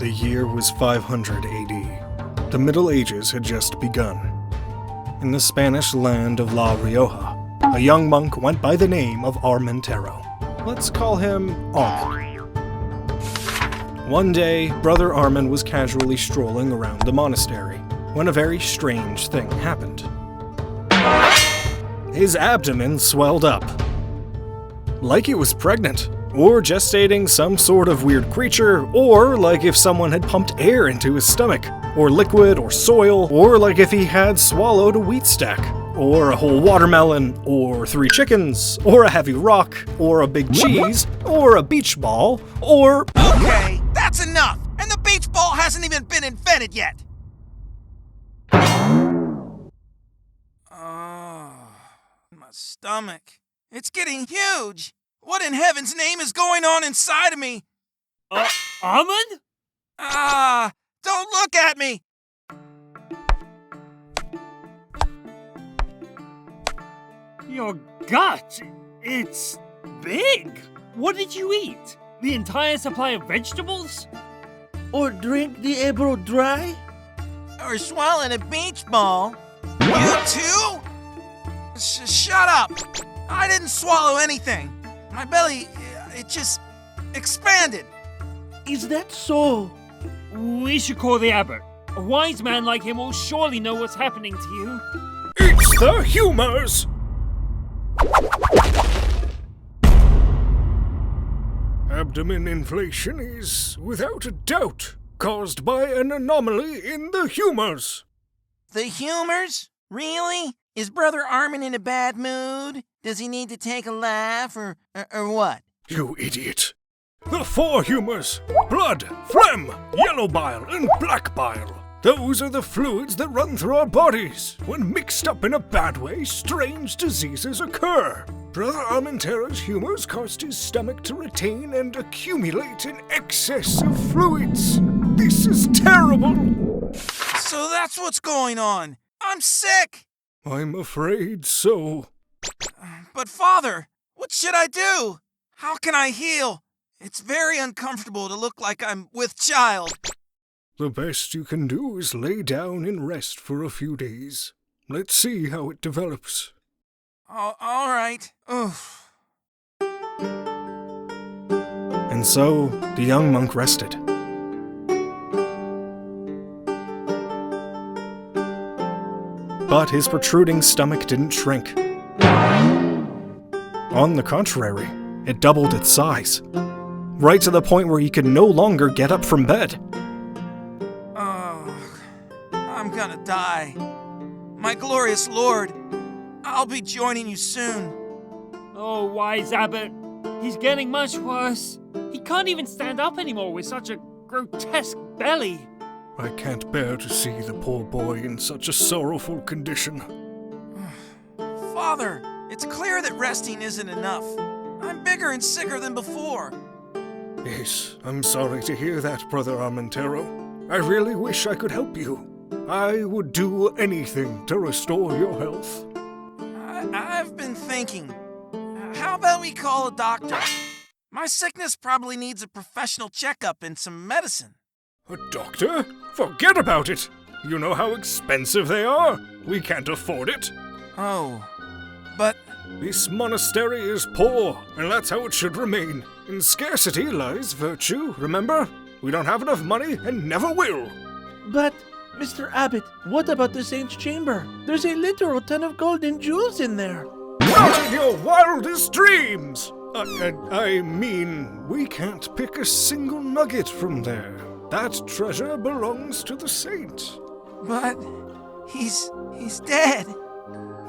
The year was 500 AD. The Middle Ages had just begun. In the Spanish land of La Rioja, a young monk went by the name of Armentero. Let's call him Armin. One day, Brother Armin was casually strolling around the monastery when a very strange thing happened. His abdomen swelled up. Like it was pregnant, or gestating some sort of weird creature, or like if someone had pumped air into his stomach, or liquid, or soil, or like if he had swallowed a wheat stack, or a whole watermelon, or 3 chickens, or a heavy rock, or a big cheese, or a beach ball, or... Okay, that's enough! And the beach ball hasn't even been invented yet! Oh, my stomach. It's getting huge! What in heaven's name is going on inside of me? Armin? Don't look at me! Your gut, it's big. What did you eat? The entire supply of vegetables? Or drink the Abbot dry? Or swallowing a beach ball? You too? Shut up! I didn't swallow anything. My belly, it just expanded. Is that so? We should call the Abbot. A wise man like him will surely know what's happening to you. It's the humors! Abdomen inflation is, without a doubt, caused by an anomaly in the humors. The humors? Really? Is Brother Armin in a bad mood? Does he need to take a laugh, or what? You idiot. The 4 humors: blood, phlegm, yellow bile, and black bile. Those are the fluids that run through our bodies. When mixed up in a bad way, strange diseases occur. Brother Armentero's humors caused his stomach to retain and accumulate an excess of fluids. This is terrible. So that's what's going on. I'm sick. I'm afraid so. But Father, what should I do? How can I heal? It's very uncomfortable to look like I'm with child. The best you can do is lay down and rest for a few days. Let's see how it develops. All right. Oof. And so, the young monk rested. But his protruding stomach didn't shrink. On the contrary, it doubled its size, right to the point where he could no longer get up from bed. Oh, I'm gonna die. My glorious Lord, I'll be joining you soon. Oh, wise Abbot. He's getting much worse. He can't even stand up anymore with such a grotesque belly. I can't bear to see the poor boy in such a sorrowful condition. Father, it's clear that resting isn't enough. I'm bigger and sicker than before. Yes, I'm sorry to hear that, Brother Armentero. I really wish I could help you. I would do anything to restore your health. I've been thinking, how about we call a doctor? My sickness probably needs a professional checkup and some medicine. A doctor? Forget about it! You know how expensive they are? We can't afford it. Oh, but... This monastery is poor, and that's how it should remain. In scarcity lies virtue, remember? We don't have enough money and never will. But, Mr. Abbot, what about the Saint's chamber? There's a literal ton of gold and jewels in there. Not in your wildest dreams! I mean, we can't pick a single nugget from there. That treasure belongs to the Saint. But he's dead.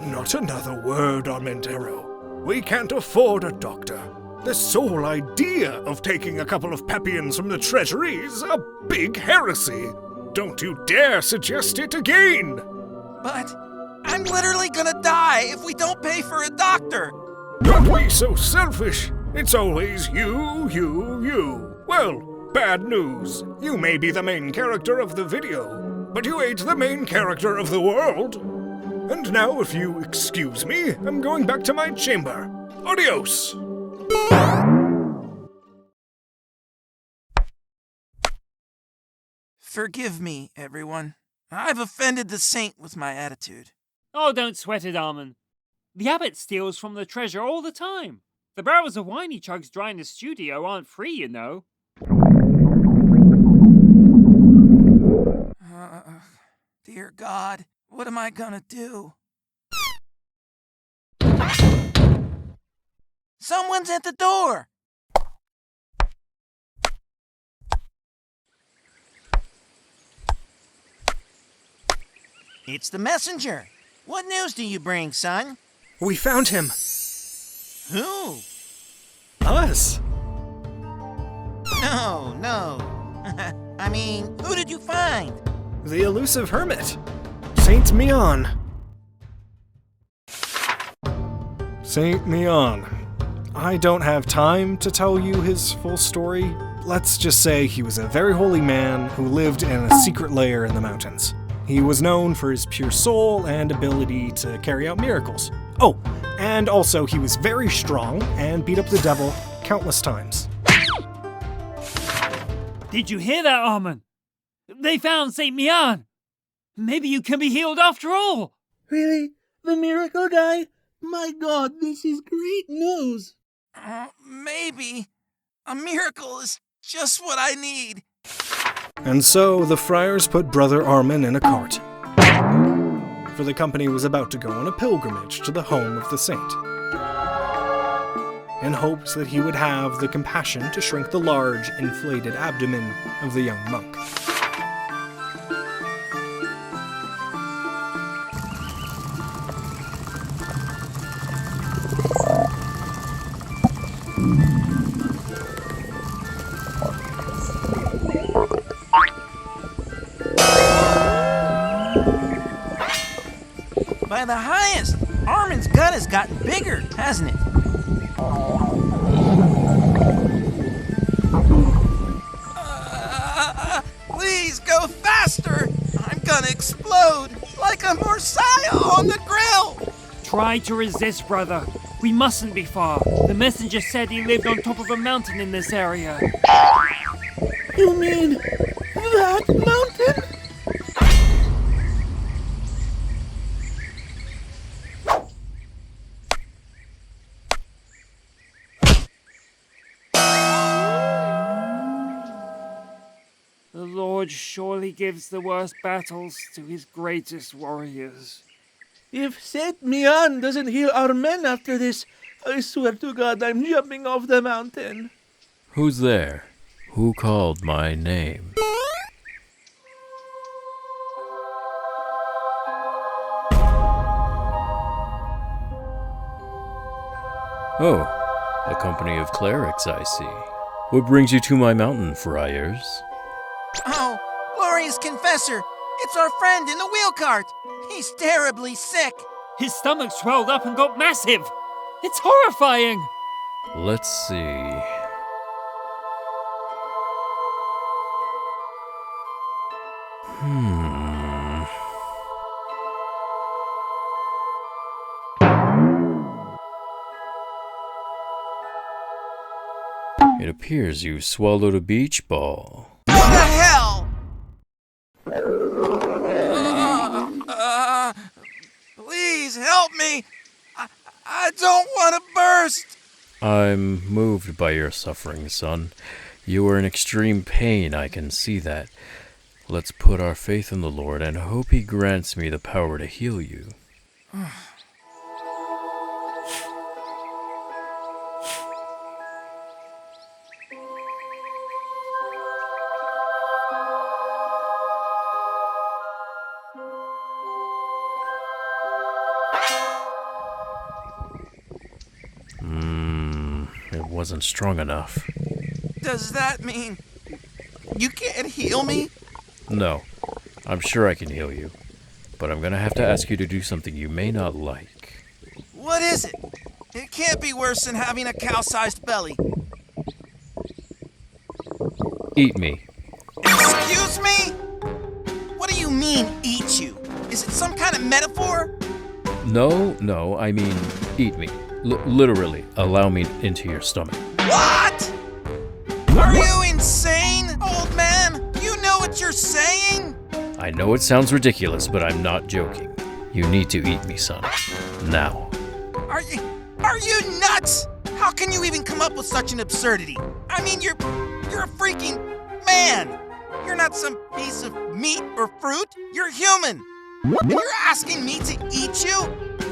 Not another word, Armentero. We can't afford a doctor. The sole idea of taking a couple of Pepians from the treasury is a big heresy. Don't you dare suggest it again! But I'm literally gonna die if we don't pay for a doctor. Don't be so selfish. It's always you. Well, bad news. You may be the main character of the video, but you ain't the main character of the world. And now, if you excuse me, I'm going back to my chamber. Adios! Forgive me, everyone. I've offended the saint with my attitude. Oh, don't sweat it, Armen. The Abbot steals from the treasure all the time. The barrels of wine he chugs dry in the studio aren't free, you know. Dear God, what am I gonna do? Someone's at the door! It's the messenger. What news do you bring, son? We found him. Who? Us. No. I mean, who did you find? The elusive hermit. Saint Millán. Saint Millán. I don't have time to tell you his full story. Let's just say he was a very holy man who lived in a secret lair in the mountains. He was known for his pure soul and ability to carry out miracles. Oh, and also he was very strong and beat up the devil countless times. Did you hear that, Armen? They found Saint Millán. Maybe you can be healed after all. Really? The miracle guy? My God, this is great news. Maybe. A miracle is just what I need. And so the friars put Brother Armen in a cart, for the company was about to go on a pilgrimage to the home of the saint, in hopes that he would have the compassion to shrink the large, inflated abdomen of the young monk. By the highest, Armen's gut has gotten bigger, hasn't it? Please go faster! I'm gonna explode like a morsaya on the grill! Try to resist, brother. We mustn't be far. The messenger said he lived on top of a mountain in this area. You mean that mountain? The Lord surely gives the worst battles to his greatest warriors. If Saint Millán doesn't heal our men after this, I swear to God I'm jumping off the mountain. Who's there? Who called my name? Oh, a company of clerics, I see. What brings you to my mountain, friars? Oh, glorious confessor! It's our friend in the wheel cart! He's terribly sick! His stomach swelled up and got massive. It's horrifying. Let's see. It appears you swallowed a beach ball. What the hell? Please help me! I don't want to burst! I'm moved by your suffering, son. You are in extreme pain, I can see that. Let's put our faith in the Lord and hope He grants me the power to heal you. It wasn't strong enough. Does that mean you can't heal me? No, I'm sure I can heal you, but I'm gonna have to ask you to do something you may not like. What is it? It can't be worse than having a cow-sized belly. Eat me. Excuse me? What do you mean, eat you? Is it some kind of metaphor? No, I mean, eat me. Literally, allow me into your stomach. What? Are you insane, old man? You know what you're saying? I know it sounds ridiculous, but I'm not joking. You need to eat me, son. Now. Are you nuts? How can you even come up with such an absurdity? I mean, you're a freaking man. You're not some piece of meat or fruit. You're human. And you're asking me to eat you?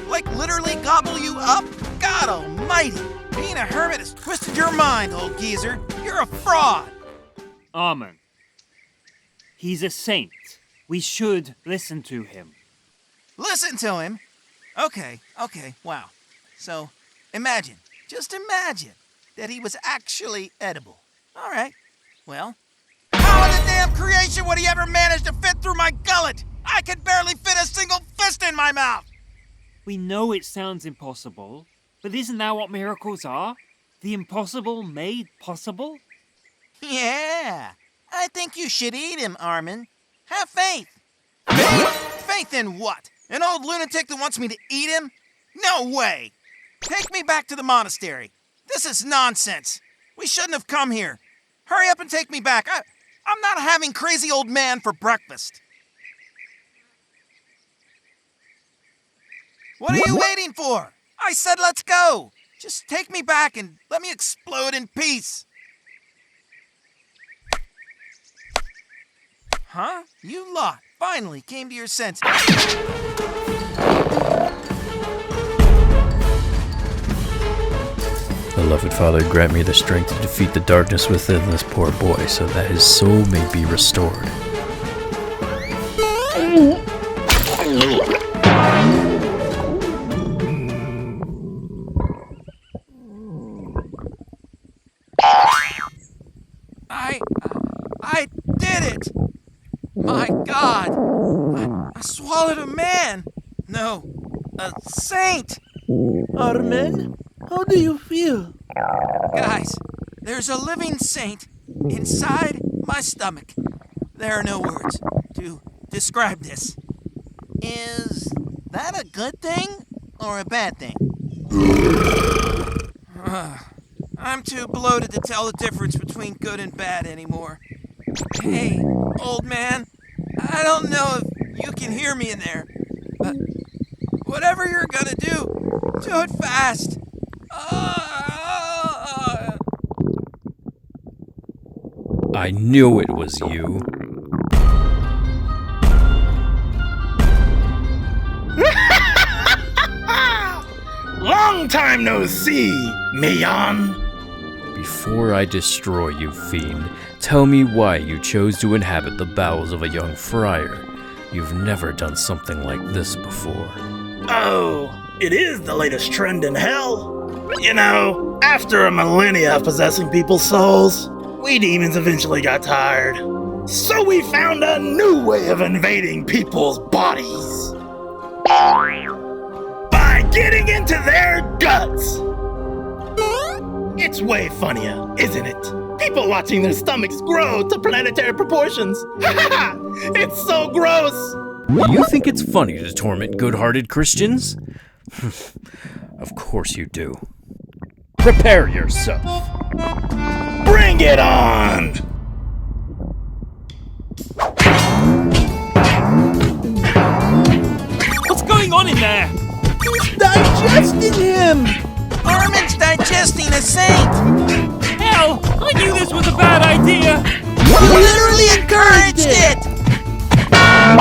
Like literally gobble you up? God almighty. Being a hermit has twisted your mind, old geezer. You're a fraud. Armen. He's a saint. We should listen to him. Listen to him? Okay, wow. So, just imagine that he was actually edible. All right, well, how in the damn creation would he ever manage to fit through my gullet? I could barely fit a single fist in my mouth. We know it sounds impossible, but isn't that what miracles are? The impossible made possible? Yeah, I think you should eat him, Armen. Have faith. Faith in what? An old lunatic that wants me to eat him? No way! Take me back to the monastery. This is nonsense. We shouldn't have come here. Hurry up and take me back. I'm not having crazy old man for breakfast. What are you waiting for? I said let's go. Just take me back and let me explode in peace. Huh? You lot finally came to your senses. Beloved Father, grant me the strength to defeat the darkness within this poor boy, so that his soul may be restored. I did it! My God! I swallowed a man! No, a saint! Armen, how do you feel? Guys, there's a living saint inside my stomach. There are no words to describe this. Is that a good thing or a bad thing? I'm too bloated to tell the difference between good and bad anymore. Hey, old man, I don't know if you can hear me in there, but whatever you're gonna do it fast. I knew it was you. Long time no see, Millán. Before I destroy you, fiend, tell me why you chose to inhabit the bowels of a young friar. You've never done something like this before. Oh, it is the latest trend in hell. You know, after a millennia of possessing people's souls, we demons eventually got tired. So we found a new way of invading people's bodies. By getting into their guts. It's way funnier, isn't it? People watching their stomachs grow to planetary proportions. It's so gross. You think it's funny to torment good-hearted Christians? Of course you do. Prepare yourself. Bring it on! What's going on in there? He's digesting him! Armen's digesting a saint! Hell, I knew this was a bad idea! You literally encouraged it! Ah!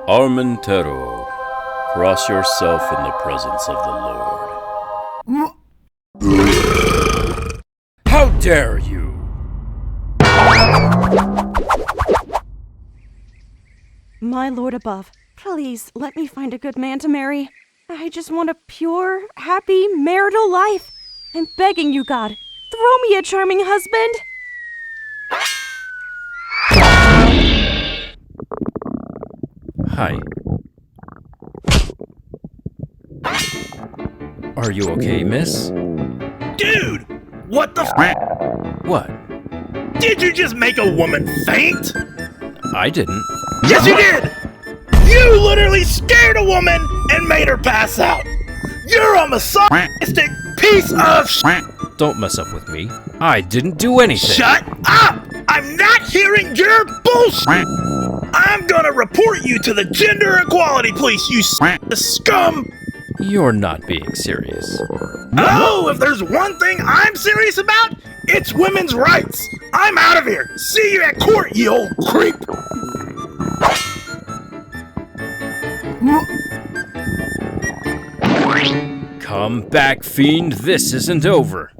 Armentero, cross yourself in the presence of the Lord. How dare you! My lord above, please let me find a good man to marry. I just want a pure, happy, marital life. I'm begging you, God, throw me a charming husband. Hi. Are you okay, miss? Dude, what the What? Did you just make a woman faint? I didn't. Yes, you did! You literally scared a woman and made her pass out. You're a misogynistic piece of shit! Don't mess up with me. I didn't do anything. Shut up! I'm not hearing your bullshit! I'm gonna report you to the Gender Equality Police, you scum! You're not being serious. Oh, if there's one thing I'm serious about, it's women's rights! I'm out of here! See you at court, you old creep! Come back, fiend. This isn't over.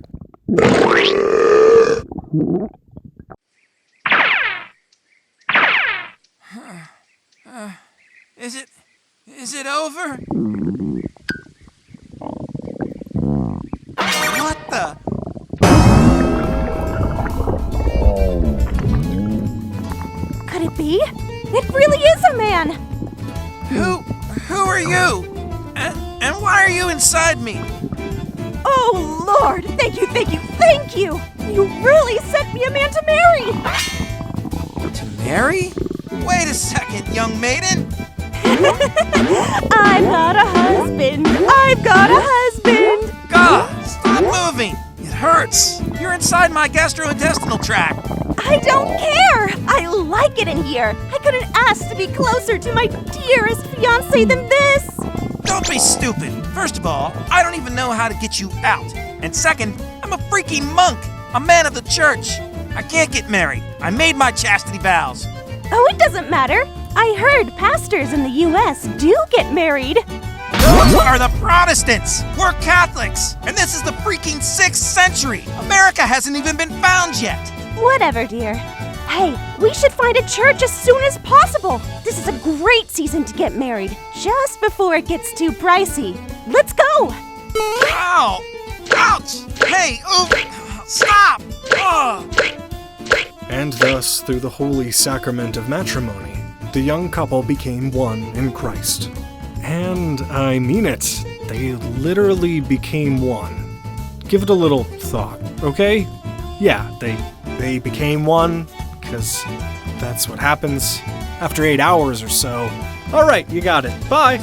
Is it over? What the? Could it be? It really is a man! Who are you? And why are you inside me? Oh, Lord! Thank you, thank you, thank you! You really sent me a man to marry! To marry? Wait a second, young maiden. I've got a husband! I've got a husband! God, stop moving! It hurts. You're inside my gastrointestinal tract. I don't care! I like it in here! I couldn't ask to be closer to my dearest fiancé than this! Don't be stupid. First of all, I don't even know how to get you out. And second, I'm a freaking monk, a man of the church. I can't get married. I made my chastity vows. Oh, it doesn't matter. I heard pastors in the U.S. do get married. Those are the Protestants. We're Catholics. And this is the freaking 6th century. America hasn't even been found yet. Whatever, dear. Hey, we should find a church as soon as possible. This is a great season to get married, just before it gets too pricey. Let's go! Ow! Ouch! Hey, stop! Ugh. And thus, through the holy sacrament of matrimony, the young couple became one in Christ. And I mean it, they literally became one. Give it a little thought, okay? Yeah, they became one, because that's what happens after 8 hours or so. Alright, you got it. Bye!